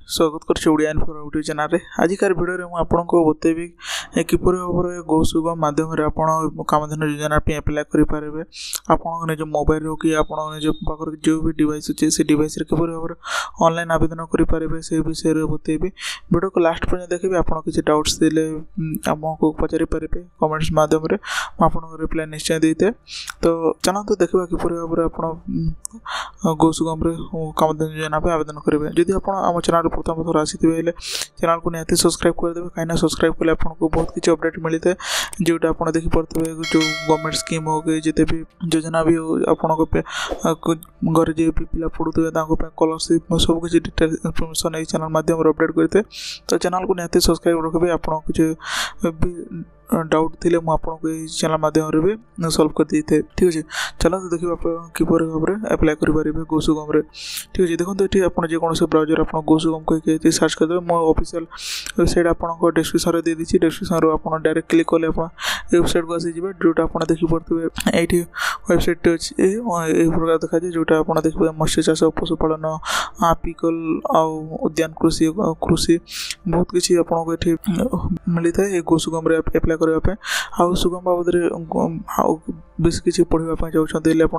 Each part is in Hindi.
स्वागत कर ओडिया इन्फो यूट्यूब चैनल आजिकार भिडियो में आपको बतेबी किपर भाव में गो सुगम माध्यम कामधेनु योजना एप्लाय करेंगे आपण निज मोबाइल हो कि निज पाखे जो भी डिवाइस अच्छे से डिवाइस किपर भाव में ऑनलाइन आवेदन करेंगे से विषय में बतेबी वीडियो को लास्ट पर्यटन देखिए आप किसी डाउट्स देते आमको पचारि पारे कमेंट्स माध्यम आपको रिप्लाई निश्चय देते तो चलते देखा किपर भाव में आप गो सुगम कामधेनु योजना आवेदन करेंगे जदि आप चैनल प्रथम थर आसी चैनल को निहाती सब्सक्राइब करदेवे कहीं सब्सक्राइब कले आपको बहुत किसी अपडेट मिलता है जोटा आप देखिपे जो गवर्नमेंट स्कीम हो गई जिते भी योजना भी हो आप घर जो भी पिला पढ़ुवे स्कॉलरशिप सब किसी डिटेल इनफॉरमेशन ये चैनल माध्यम अपडेट करते तो चैनल को निहाती सब्सक्राइब रखिए आप किसी डाउट थे मुझे चैनल माध्यम भी सल्व कर दी थे ठीक अच्छे चलते देखिए आप किपर भाव में एप्लाय करेंगे गो सुगम ठीक अच्छे देखो ये आप जेकोसी ब्राउजर आप गो सुगम कहीं सर्च करदे मो ऑफिशियल वेबसाइट आपको डिस्क्रिप्शन दे दी डिस्क्रिप्शन आप डायरेक्ट क्लिक कले आप वेबसाइट को आसी जोटा आप देखिपे ये वेबसाइट अच्छे यही प्रकार देखा जाए जोटा आप देखिए मत्स्य चाष पशुपालन आपिकल उद्यान कृषि कृषि बहुत किसी आपको ये मिलता है गो सुगम एप्लाय करने आउ सुगम बाबद बेस किसी पढ़ाई चाहते आप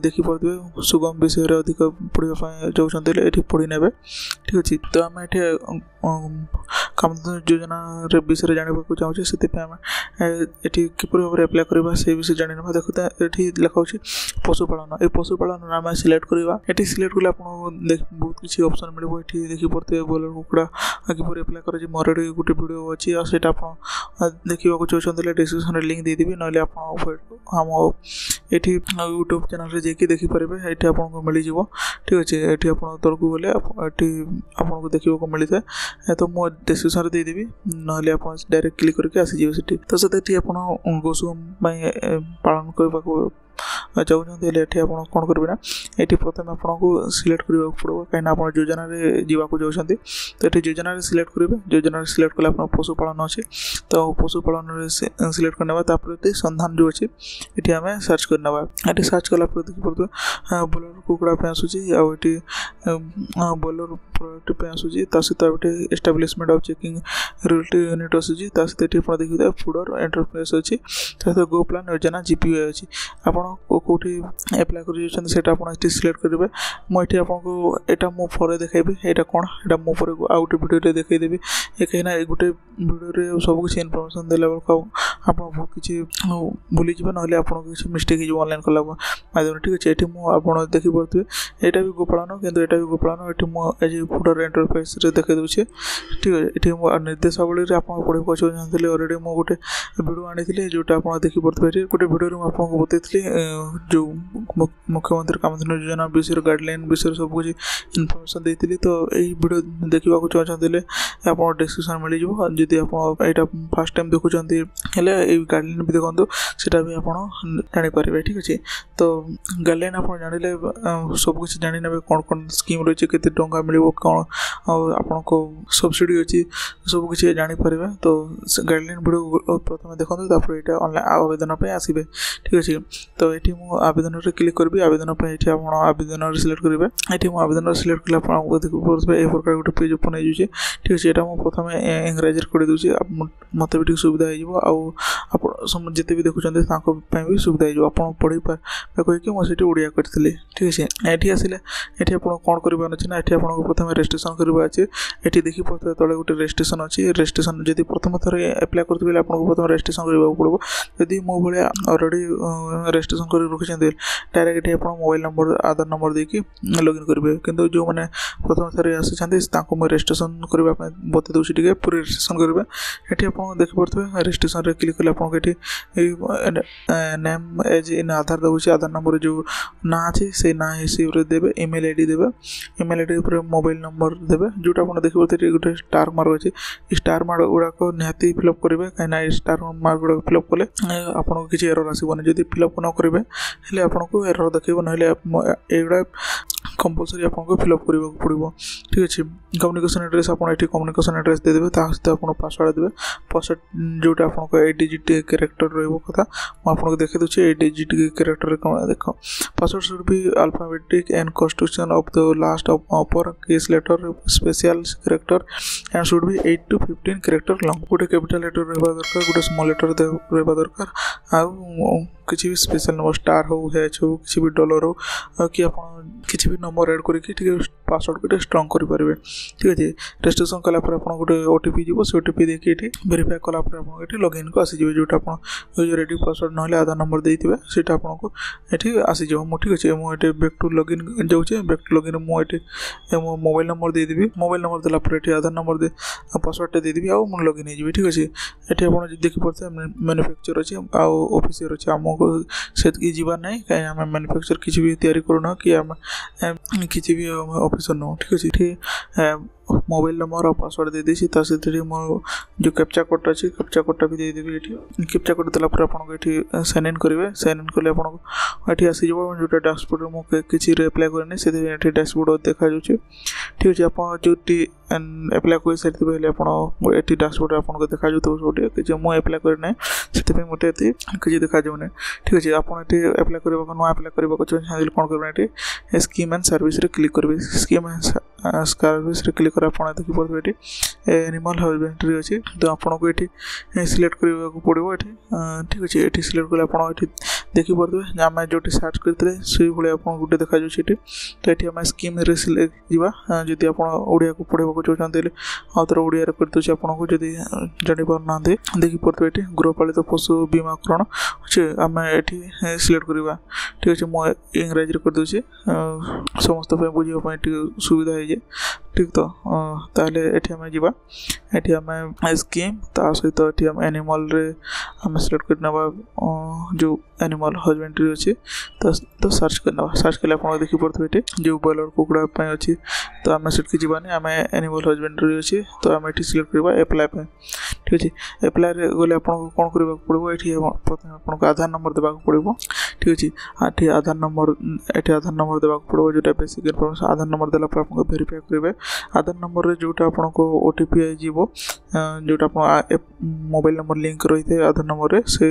देखिपे सुगम विषय अधिक पढ़ाई चाहते ये पढ़ी ने ठीक अच्छे तो आम ये कामधेनु योजना विषय जानवा चाहूँ से ये किपर भाव में एप्लाय करवा से विषय जान ना देखते ये लिखा पशुपालन ये पशुपालन नाम सिलेक्ट करवा ये सिलेक्ट कले आप बहुत किसी ऑप्शन मिले ये देखिपे ब्रॉयलर कुकुड़ा किपर एप्लाय कर मोर गोटे वीडियो अच्छी और सहीटा आप देखा चाहते डिस्क्रिप्शन लिंक देदेवी ना आम ये यूट्यूब चैनल जाकि देखिपारे ये आपको मिल जाव ठीक अच्छे ये आप तलक गले आपको देखा मिलता है तो मुझे डिस्क्रिप्शन देदेवी ना आप डायरेक्ट क्लिक करके आसीजे से तो से आप गो सुगम पालन करने चाहते ये आप कौन करेंगे ना ये प्रथम आपको सिलेक्ट करने पड़ो कहीं आप योजना जावाक चाहते तो ये योजना सिलेक्ट करेंगे योजना सिलेक्ट कले आप पशुपालन अच्छे तो पशुपालन सिलेक्ट करने संधान जो अच्छे ये आम सर्च करना ये सर्च कला देखिए ब्रॉयलर कुकुड़ा आसूसी आटी ब्रॉयलर प्रोडक्ट पे आसूसी सहित गोटे establishment of checking reality unit आसूसी सहित आप देखिए फूडर एंटरप्राइज अच्छी सहित गो प्लान योजना जीपीओ अच्छी आप कौटी एप्लाय कर सिलेक्ट करेंगे मुझे आपको यहाँ मो फरे देखेबी यहाँ कौन यहाँ मो पर आउ गोटे वीडियो देखईदेवी ये कहीं गोटे वीडियो सब किसी इनफॉरमेशन देला बेलू आप बहुत किसी भूली जाए ना आपको किसी मिस्टेक हो ऑनलाइन कला माध्यम ठीक अच्छे ये मुझे देखिपे यहाँ भी गोपालन कि यहाँ भी गोपालन ये फूडर एंटरप्राइज देखी दूसरे ठीक है ये निर्देशावली आप पढ़ा चाहते अलरेडी मुझे गोटे वीडियो आनी जोटा आप देखिपे गोटे वीडियो आपको बतई जो मुख्यमंत्री कामधेनु योजना विषय गाइडलाइन विषय सब कुछ इनफॉरमेशन देती तो यही वीडियो देखा चाहते आप डिस्क्रिप्शन मिल जाव जदि आप यहाँ फास्ट टाइम देखुं गाइडलाइन भी देखो सीटा भी आप जापर ठीक अच्छे तो गाइडलाइन आप जाने सब कुछ जानी ने कौन कौन स्कीम रही है टाँचा मिल कौन आपको सब्सिडी अच्छी सब किसी जापर तो गाइडलाइन वीडियो प्रथम देखो यहाँ ऑनलाइन आवेदन आसबे ठीक अच्छे तो ये मुझे आवेदन क्लिक करी आवेदन ये आप आवेदन सिलेक्ट करेंगे ये मुझे आवेदन सिलेक्ट कले आपको देखिए प्रकार गोटे पेज ओपन हो ठीक अच्छे यहाँ मुझे प्रथम इंग्राजी कर दूसरी मत भी सुविधा हो जिते भी देखुं भी सुविधा हो आप पढ़ी पारे कहीकि मुझे ओडिया करी ठीक अच्छे ये आसिले ये आप कौन कर अच्छे ना ये आपको प्रथम रेजिस्ट्रेशन करवा अच्छे ये देखिए तले गोटे रेजिस्ट्रेशन अच्छी रेजिस्ट्रेशन जब प्रथम थर एप्लाय करते आपको प्रथम रेजिस्ट्रेशन करने पड़ो यदि मो भाया अलरेडी रेजिस्ट्रेशन कर रखी डायरेक्ट ये आप मोबाइल नंबर आधार नंबर देकी लॉगिन करेंगे किंतु जो मैंने प्रथम थर आसी मुझे रेजिस्ट्रेशन करने बता दूसरी टे पूरी रेजिस्ट्रेशन करेंगे ये आप देखिपे रेजिस्ट्रेशन क्लिक कले आपको ये नेम एज इन आधार दूसरी आधार नंबर जो ना अच्छे से ना हिसाब देवे ईमेल आईडी देवे ईमेल आईडी पर मोबाइल नंबर देवे जोटा आप देखिए गोटे स्टार मार्क अच्छे स्टार मार्क गुड़ाक निहाती फिलअप करेंगे कहीं स्टार मार्क गुड़ा फिलअप कले आपको किसी एरर आसबनी जब फिलअप न करेंगे आपको एरर देखेब ना युवा कंपलसरी आपको फिलअप करने पड़ो ठीक अच्छे कम्युनिकेशन एड्रेस आप कम्युनिकेशन कम्युनिकेशन एड्रेस देदेवे सहित आप पासवर्ड देवे पासवर्ड जोटा आप 8 डिजिट कैरेक्टर रहा मुझे देखी दूसरी 8 डिजिट कैरेक्टर देख password should be alphabetic and constitution of the last of upper case letter special character and should be 8 to 15 character long गोटे कैपिटल लेटर रहा दरकार गोटे स्मॉल लेटर रहा दरकार आउ किसी भी स्पेशल नंबर स्टार हो हैच हो किसी भी डॉलर हो कि आप किसी भी नंबर ऐड करके पासवर्ड को स्ट्रंग करेंगे ठीक अच्छे रेजिस्ट्रेशन कलापर आप गोटे ओटीपी जीव से ओटीपी देखिए वेरीफाई कलापर आप लॉगिन को आसीजे जोटा आप यूजर आईडी पासवर्ड ना आधार नंबर देते सीटा आपको ये आसीज ठीक अच्छे मुझे बैक टू लॉगिन जाऊँचे बैक टू लॉगिन मुझे मो मोबाइल नंबर देदेवी मोबाइल नंबर देलापर ये आधार नंबर दे पासवर्डटा देदेवी आउ मुझे लॉगिन हो ठीक अच्छे ये आप देखिए मैन्युफैक्चर अच्छे आउ ऑफिसर अच्छे आमको से जीवार ना कहीं आम मैन्युफैक्चर किसी भी तैयारी करूना कि आम किसी भी ऑफिसर नुह ठीक अच्छे ये मोबाइल नंबर और पासवर्ड दे देसी सहित मोर जो कैप्चा कोड अच्छी कैप्चा कोडटा भी देदेवी ये कैप्चा कोड देलापर आपको ये साइन इन करेंगे साइन इन कले आपको ये आसीज जो डैशबोर्ड मुझे किसी एप्लाय करनी से डैशबोर्ड देखा ठीक अच्छे आप जो एप्लाय कर सारी ये डैशबोर्ड आपको देखा गोटे कि मुझे एप्लाय करना से मत किसी देखा जाऊना ठीक अच्छे आपड़ ये एप्लाय करने नुआ एप्लाय करने चाहिए कौन करेंगे ये स्कीम एंड सर्विस ठीक करेंगे स्कीम एंड सर्विस क्लिक कर आप देखिए ये एनिमल हजबेंड्री अच्छी तो आपको ये सिलेक्ट करने पड़ो ये ठीक अच्छे ये सिलेक्ट कले आप देखिए आम जो सर्च करते से भाई आप गोटे देखा तो ये आम स्कीम जा जदि आप ओडिया को पढ़ाक चाहते आउ थे ओडिया कर दूसरे आपको जदि जानी पारना देखिए ये गृहपालित पशु बीमाकरण अच्छे आम ये सिलेक्ट करवा ठीक अच्छे मुझे इंग्राजी कर दूसरी समस्त बुझापी सुविधा है ठीक तो ताहले एठी हमें जीवा एठी हमें स्कीम ता सहित एठी हम एनिमल रे हम सिलेक्ट करना जो एनिमल हजबेंड्री अच्छी तो सर्च करना सर्च कले आप देखी पड़े ये जो बॉयलर कुकुड़ा अच्छी तो आम से जीवानी आम एनिमल हजबेंड्री अच्छी तो आम ये सिलेक्ट करवा एप्लाय ठीक अच्छे एप्लाय गले आप कौन करने पड़ो ये प्रथम आपको आधार नंबर देवाक पड़ो ठीक अच्छे ये आधार नंबर देवाक पड़ो जो बेसिक इनफॉरमेशन आधार नंबर देला आपको वेरीफाई करेंगे आधार नंबर रे जोटा आपको ओटीपी आईजिवो जोटा आप मोबाइल नंबर लिंक रही है आधार नंबर रे से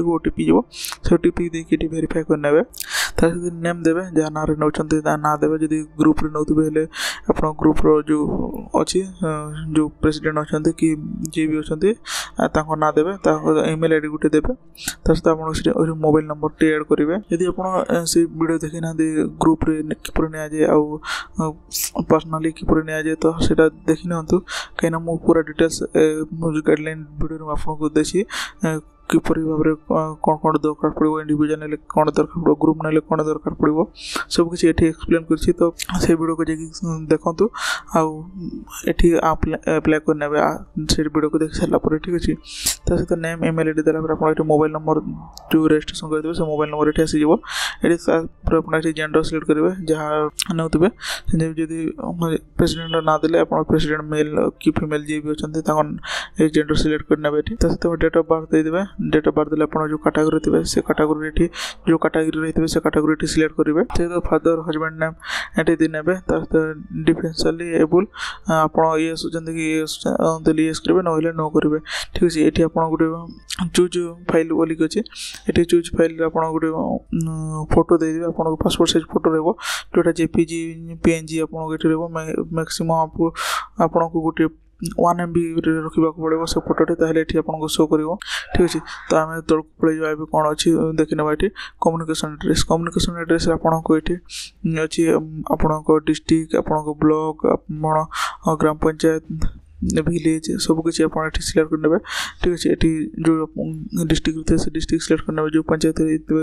ओटीपी जीव से ओटीपी देखिए वेरीफाई करने सहित नेम देवे जहाँ ना नौकरी ना देवे जदि ग्रुप रे नौथे हेले आप ग्रुप रो जो अच्छी जो प्रेसिडेंट अच्छा कि जी भी अच्छा ना देवे ईमेल आईडी गोटे देवे सहित आप मोबाइल नंबर टी एड करेंगे यदि आप से वीडियो देखी ना ग्रुप रे किपर नि जाए आउ पर्सनाली किपर नि जाए तो सीटा देखी नि कहीं मुझे पूरा डिटेल्स गाइडलाइन वीडियो आपको देसी किपर भाव में कौन कौन दरकार पड़ो इंडिविजुअल ने कौन दरकार पड़ो ग्रुप ने कौन दरकार पड़ो सब किसी ये एक्सप्लेन कर तो से वीडियो को जाकि देखु आउे अप्लाई करने से वीडियो को देख सारापर ठीक अच्छे सहित नेम ईमेल आईडी देला आप मोबाइल नंबर जो रजिस्ट्रेशन करते से मोबाइल नंबर ये आसीज ये जेंडर सिलेक्ट करेंगे जहाँ नौथे जदि प्रेसिडेंट ना देले आप प्रेसिडेंट मेल कि फीमेल जी भी अच्छा जेंडर सिलेक्ट करने सहित डेट ऑफ बर्थ देदेवे डेट ऑफ बर्थ देला आप जो कैटेगरी थे से कैटेगरी जो कैटेगरी रही से कैटेगरी सिलेक्ट करेंगे से फादर हजबैंड नेम ये ने डिफरेंशियली एबल आप ये सोचते कि ये करेंगे ना नो करेंगे ठीक अच्छे ये आप गोटे चूज फाइल बोलिक अच्छे ये चूज फाइल आप गोटे फोटो देदेवे आप पासपोर्ट साइज फोटो रहा जोटा जेपीजी पीएनजी आपको मैक्सिमम आपको गोटे 1 MB रखा पड़ो से फोटोटे ये आपको शो कर ठीक अच्छे तो आम तौक पड़े जाए कौन अच्छी देखने ये कम्युनिकेशन एड्रेस आपको ये अच्छी आपको डिस्ट्रिक्ट आपको ब्लॉक आप ग्राम पंचायत विलेज सब किसी आप सिलेक्ट करने ठीक अच्छे ये जो डिस्ट्रिक्ट थे से डिस्ट्रिक्ट सिलेक्ट करने जो पंचायत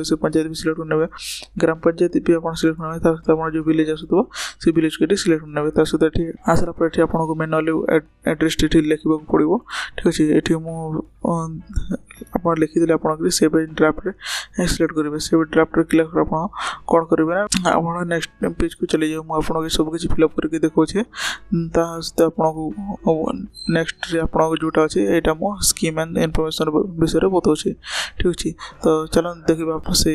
से पंचायत भी सिलेक्ट करने ग्राम पंचायत भी आप सिलेक्ट करने आप जो विलेज आसो से विलेज को सिलेक्ट करने सहित ये आसारा पर आपको मैनुअली एड्रेस ये लिखा पड़ो ठीक अच्छे ये आप लिखिदे आप सेव एज ड्राफ्ट सिलेक्ट करेंगे सेव ड्राफ्ट क्लिक आप कौन करेंगे ना आप नेक्स्ट पेज को चले जाए मुझे सब किसी फिलअप करके देखा आपको नेक्स्ट आप जोटा अच्छे यहाँ मो स्कीम एंड इनफॉरमेशन विषय बताऊँ ठीक अच्छे तो चलो देखिए आप से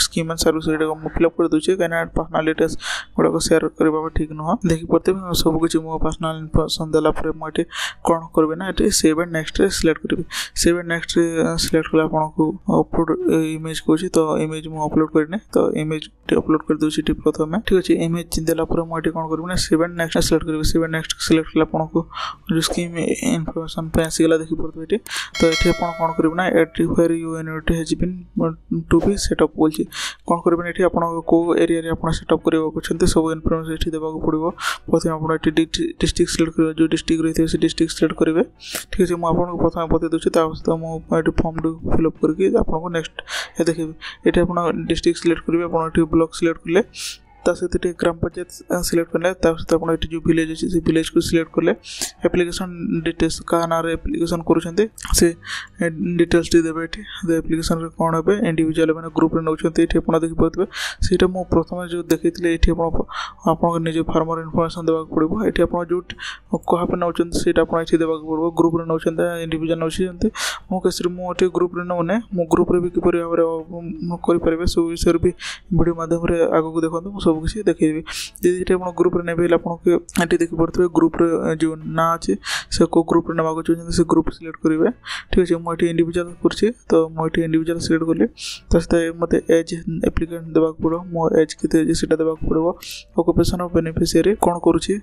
स्कीम एंड सर्विस फिलअप कर दूचे कहीं पर्सनल डिटेल्स गुड़ाक सेयार करवा ठीक नुह देखी पड़ते सब किसी मो पर्सनल इनफॉरमेशन देलापर मुझे कौन करेंगे ना ये सेव एंड नेक्स्ट सिलेक्ट करेंगे सेव एंड नेक्स्ट सिलेक्ट कले आपको अपलोड इमेज कौन तो इमेज मुझे अपलोड करनी तो इमेज अपलोड कर दूसरी प्रथम ठीक अच्छे इमेज देलापर मुझे कौन करेंगे सेव एंड नेक्स्ट सिलेक्ट करेंगे सेव एंड नेक्स्ट सिलेक्ट कले आपको जो स्कीम इनफॉरमेशन पे आसीगला देखी पड़ते तो ये आप कौन करेंगे ना at where you unit has been to be set up बोलছি कौन करेंगे ये आप को एरिया आप सेटअप करवाक सब इनफॉरमेशन ये देवाक पड़ो प्रथम आप डिस्ट्रिक्ट सिलेक्ट करेंगे जो डिस्ट्रिक्ट रही है से डिस्ट्रिक्ट सिलेक्ट करेंगे ठीक है मुझे प्रथम बता दूसरी सहित मुझे फॉर्म टू फिलअप करके आपको नेक्स्ट देखिए ये आप डिस्ट्रिक्ट सिलेक्ट करेंगे आप ब्लॉक सिलेक्ट कले सहित ग्राम पंचायत सिलेक्ट कले सहित आप जो विलेज अच्छे से विलेज को सिलेक्ट कले एप्लिकेशन डिटेल्स क्या ना एप्लिकेशन करुँचे से डिटेल्स देवे ये एप्लिकेशन कौन है इंडिविजुअल मैंने ग्रुप रे नौकरी ये आप देखिपे से मुझे प्रथम जो देखी ये आप निज फार्मर इनफॉरमेशन देवाक पड़ो ये आप जो क्या नौकरी से आप देवाक पड़ो ग्रुप रे नौकरी इंडिविजुअल नौकरी मो केस मुझे ग्रुप रे नौने मो ग्रुप रे भी किपर भाव करेंगे सब विषय भी वीडियो माध्यम आगे देखते सब किसी देखिए यदि आप ग्रुप रे नेबे आपको ये देखी पड़ते ग्रुप रे जो ना अच्छे से को ग्रुप रे नाक चाहते से ग्रुप सिलेक्ट करेंगे ठीक अच्छे मुझे इंडिविजुअल कर तो मुझे इंडिविजुअल सिलेक्ट कली सहित मत एज एप्लिकेंट देवाक पड़ो मो एज के देवाक पड़ो ऑक्युपेशन ऑफ बेनिफिशियरी कौन करुँचे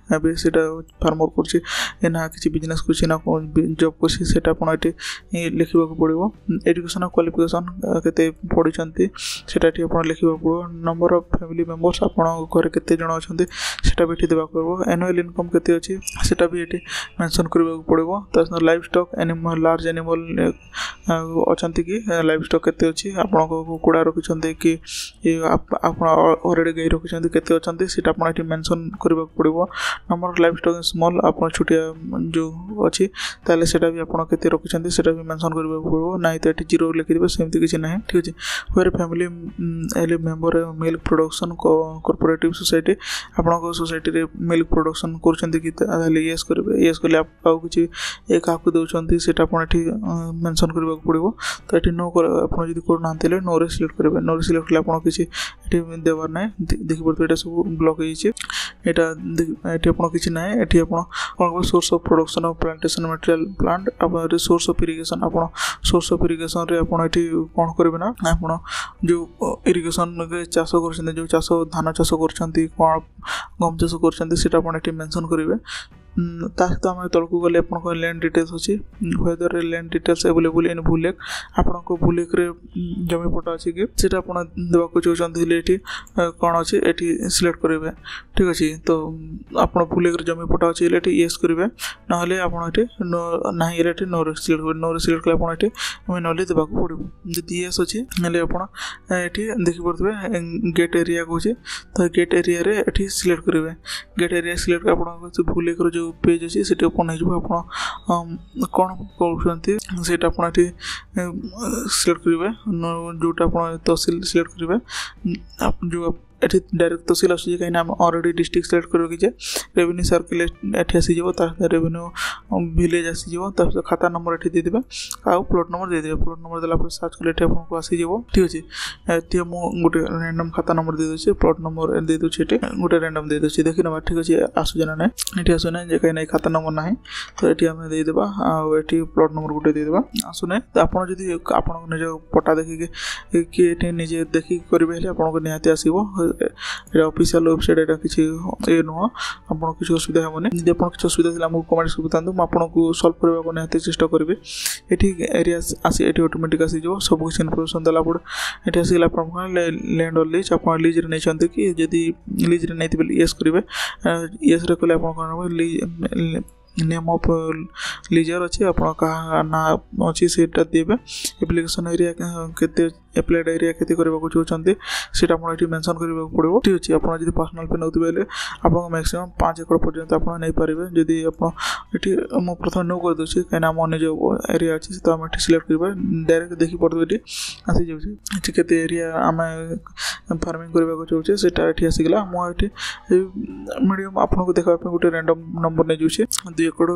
फार्मर कर ना कि बिजनेस कर जॉब कर लिखा पड़ो एजुकेशन क्वालिफिकेशन केते पढ़ी से लिखा पड़ो नंबर ऑफ फैमिली मेंबर्स आप घर के जन अच्छा भी देवाक पड़ो एनुअल इनकम केते अच्छी सेटा भी ये मेंशन करने पड़ो तो life stock animal large animal अच्छा कि लाइफ स्टॉक केते अच्छी आपको कुकुड़ा रखिंट कि ऑलरेडी गाई रखिंट केते अच्छा से आप मेंशन करने पड़ो number of life stock small आप छोटिया जो अच्छी ताले सेटा भी आप केते रखिंट से भी मेंशन करने पड़ो ना तो ये जीरो लिखिदेवे सेमती किसी ना ठीक अच्छे वेर family member milk production cooperative society आपन सोसाइटी रे मिल्क प्रोडक्शन करछंती कि यस करेंगे यस कले आप किसी क्या दौरान से मेंशन करने पड़ो तो ये नो आप करना नो रे सिलेक्ट करेंगे नो रे सिलेक्ट कले आप किसी देवार ना देखी पड़ते ये सब ब्लॉक यहाँ आप किसी ना ये आप source of production of plantation material plant आप सोर्स ऑफ इरिगेशन आप सोर्स ऑफ इरिगेशन रे आप कौन करेंगे ना आप जो इरिगेशन चाष कर जो चाष धान चाष कर गम चाष कर मेंशन करेंगे सहित आम तौक गले आप लैंड डिटेल्स अच्छी whether land details available in Bhulekh आपको भूलेक जमी पटा अच्छी कि आप देवाक चाहते ये कौन अच्छे ये सिलेक्ट करेंगे ठीक अच्छे तो आप भूलेक जमी पटा अच्छी ये येस करेंगे ना आप ना ये नो रे सिलेक्ट करेंगे नो रे सिलेक्ट कले आप ये ना देवाक पड़ो जी येस अच्छे ये देखी पड़ते गेट एरिया कहे तो गेट एरिया ये सिलेक्ट करेंगे गेट एरिया सिलेक्ट कर आप भूलेक जो पेज अच्छी से ओपन हो कौन कर सिलेक्ट करेंगे जोटा आप तहसील सिलेक्ट करेंगे जो ये डायरेक्ट तहसील आस कहीं ऑलरेडी डिस्ट्रिक्ट सिलेक्ट कर रेवेन्यू सर्किल ये आसीज रेवेन्यू विलेज आसीज खाता नंबर ये देदेवे आ प्लॉट नंबर देदेवे प्लॉट नंबर देला सर्च कले आपको आसीज ठीक अच्छे ये मुझे रैंडम खाता नंबर दे दूसरी प्लॉट नंबर दे दूसरी गोटे रैंडम दे दूसरी देखी ना ठीक अच्छे आसूजे ना ना ये आसुना कहीं खाता नंबर ना तो ये आम देदेवा आठी प्लॉट नंबर गोटे देदेवा आसुना तो आपड़ जब आप निज पटा देखिए कि निजे देखिए करेंगे आपको निहाती आसो ऑफिशियल वेबसाइट यहाँ किसी ये नुह आपको किसी असुविधा हेनी जब आप किसी असुविधा थी कमेंट सुविधा मुझे आपको सल्व करने निहाती चेष्टा करेंगे ये एरिया आसी ये ऑटोमेटिक आसीज सब किसी इनफॉरमेशन देला ये आसगला आप लैंड और लीज आप लीज नहीं कि जदि लीज नहीं येस करेंगे येस कले आप नेम ऑफ लीजर अच्छे आप ना अच्छी से देवे एप्लिकेशन एरिया केते एप्लाइड एरिया केते करबाको चाहछन्ते सेटा आपण एठी मेंशन करबाको पड़िबो ठीक अछि आपण जदि पर्सनल पे नउतबे बेले आपण मैक्सिमम 5 एकड़ पर्यंत आपण नै परिबे जदि आपण एठी मो प्रथम नो कर दोछि कना मन जो एरिया अछि त हम एठी सिलेक्ट करबा डायरेक्ट देखि पड़तो एठी आसी जाउछि एठी केते एरिया हम फार्मिंग करबाको चाहछे सेटा एठी आसी गेला मो एठी मीडियम आपण को देखा पे गुटे रैंडम नंबर नै जुछि 2 एकड़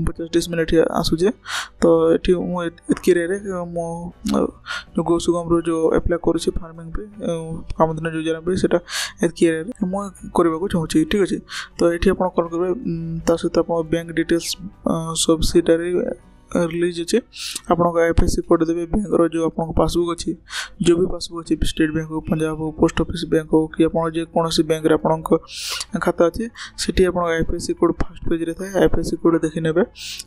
50 डिसमिल एठी आसुजे तो एठी मो एतकी रे मो जो गोसुगम रो जो अप्लाई करूछि फार्मिंग पे कामधेनु योजना पे सेटा एतकी रे मो करबाको चाहछि ठीक अछि तो एठी आपण कॉल करबे ता सहित आपण बैंक डिटेल्स सब्सिडारी रिलीज अच्छे आपको आईएफएससी कोड देवे बैंक रो जो आपको पासबुक अच्छी जो भी पासबुक अच्छी स्टेट बैंक हो पंजाब हो पोस्ट ऑफिस बैंक हो कि आप जेकोसी बैंक रे आपको खाता अच्छे सीटी आप आईएफएससी कोड फर्स्ट पेज रे था आईएफएससी कोड देखि नेबे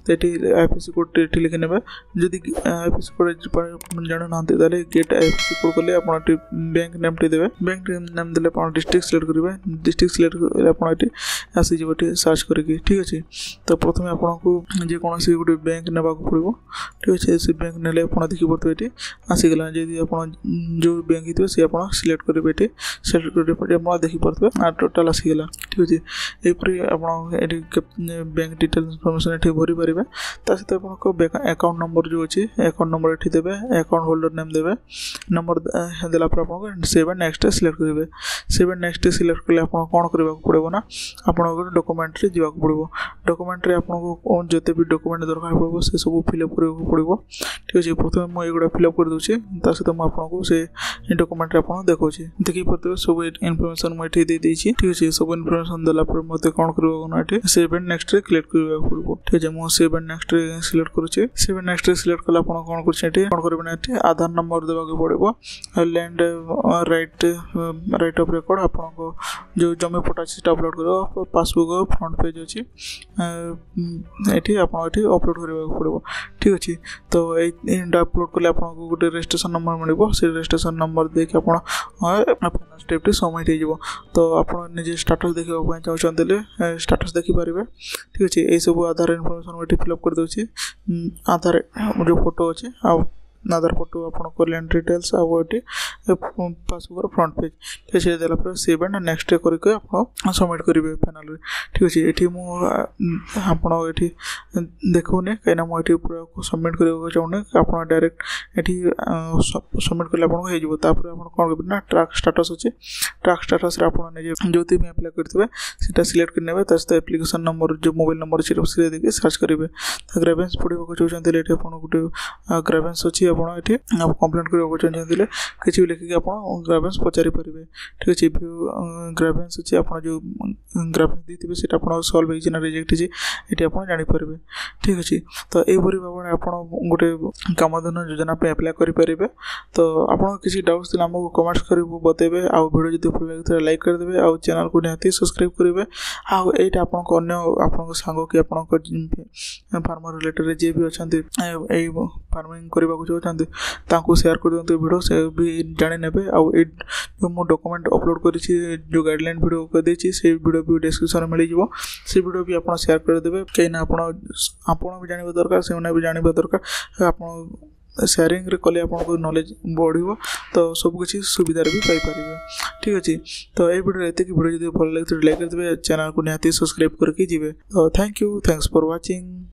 तेटी आईएफएससी कोड टेटी लिखि नेबे जदि आईएफएससी कोड जानु नांते ताले गेट आईएफएससी कोड करले आप बैंक नेम टे देबे बैंक नेम देले आप डिस्ट्रिक्ट सिलेक्ट करिवे डिस्ट्रिक्ट सिलेक्ट करले आप एटी आसी जबटे सर्च करके ठीक अछि तो प्रथम आपको जेकोसी गुटे बैंक नेबा पड़ो ठीक अच्छे से बैंक ने देखी पड़ते ये आसीगला जदि आप जो बैंक थी सी आप सिलेक्ट करेंगे ये सिलेक्ट कर देखी पड़ते टोटाल आसीगला ठीक अच्छे यहपरी आप बैंक डिटेल इनफॉरमेशन ये भरी पारे सहित आप अकाउंट नंबर जो अच्छी अकाउंट नंबर ये देवे अकाउंट होल्डर नेम देवे नंबर देलापर आप सेव एंड नेक्स्ट सिलेक्ट करेंगे सेव एंड नेक्स्ट सिलेक्ट कले आप कौन करने पड़ो ना आप डॉक्यूमेंट रे जावाक पड़ो डॉक्यूमेंट रे आपको जिते भी डॉक्यूमेंट दरकार पड़ो से सब फिलअप करने पड़ो ठीक अच्छे प्रथम मुझे एगुड़ा फिलअप कर दूसरी सहित मुझे से डॉक्यूमेंट आप देखो देखी पारे सब इनफॉरमेशन मुझे देती ठीक अच्छे सब इनफॉरमेशन देलापर मत कौन कर सेव एंड नेक्स्ट क्लिक करने पड़ो ठीक है मुझे सेव एंड नेक्स्ट सिलेक्ट करुच्छे सेव एंड नेक्स्ट सिलेक्ट कला कौन कौन करेंगे आधार नंबर देवाक पड़ो लैंड राइट ऑफ रिकॉर्ड आपको जो जमी फोटो अच्छे अपलोड कर पासबुक फ्रंट पेज अच्छी ये आप अपलोड करने पड़ो ठीक अच्छे तो ये अपलोड कले आपको गोटे रजिस्ट्रेशन नंबर मिले से रजिस्ट्रेशन नंबर देखिए आप स्टेप टी सबमिट हो तो आप निजे स्टाटस देखा चाहते स्टाटस देखिपारे ठीक अच्छे ये सब आधार इनफॉरमेशन मुझे फिलअप कर दूसरी आधार जो फोटो अच्छे आधार फोटो आप land details outie passbook front page ठीक है देलापर सेव एंड नेक्स्ट करके आप सबमिट करेंगे फाइनल ठीक अच्छे ये आपड़ी देखने कहीं मुझे पूरा सबमिट करने चाहूँ आप डायरेक्ट ये सबमिट कले आपपर आप कौन करेंगे ना ट्रैक स्टाटस अच्छे ट्रैक स्टाटस जो भी अप्लाई करेंगे सीटा सिलेक्ट करने सहित एप्लिकेशन नंबर जो मोबाइल नंबर अच्छे देखिए सर्च करेंगे ग्रेवेन्स पढ़ाक चाहते हैं आप गोटे ग्रेवेन्स अच्छी आप कंप्लेंट करने चाहते किसी भी लिखिक आप ग्रेवेन्स पचारि पारे ठीक अच्छे ग्रेवेन्स अच्छे आप जो ग्रेवेन्स देते से सल्व होना रिजेक्ट ये आप जापर ठीक अच्छे तो यहपरी भाव में आप गोटे कामधेनु योजना पे अप्लाई करेंगे तो आप किसी डाउट्स थे आमको कमेंट्स कर बतेबे आ वीडियो जब भल लगे लाइक करदे आ चैनल को निहाती सब्सक्राइब करेंगे आईटा आपको अन्य सांग कि आप फार्मर रिलेटेड जी भी अच्छा फार्मिंग करने चाहते शेयर कर दिखाते वीडियो से भी जाने जो मो डॉक्यूमेंट अपलोड कर जो गाइडलाइन वीडियो कर देछि से वीडियो भी डिस्क्रिप्शन में मिल जाव से वीडियो भी आप शेयर करदेवे कहीं आप भी जानवा दरकार से भी जानवा दरकार आप शेयरिंग रे कले आपको नॉलेज बढ़ो तो सबकि सुविधा भी पाइपर ठीक अच्छे तो ये वीडियो एत वीडियो जब भल लगे लाइक करदे चैनल को निहाती सब्सक्राइब करके जी तो thank you thanks for watching.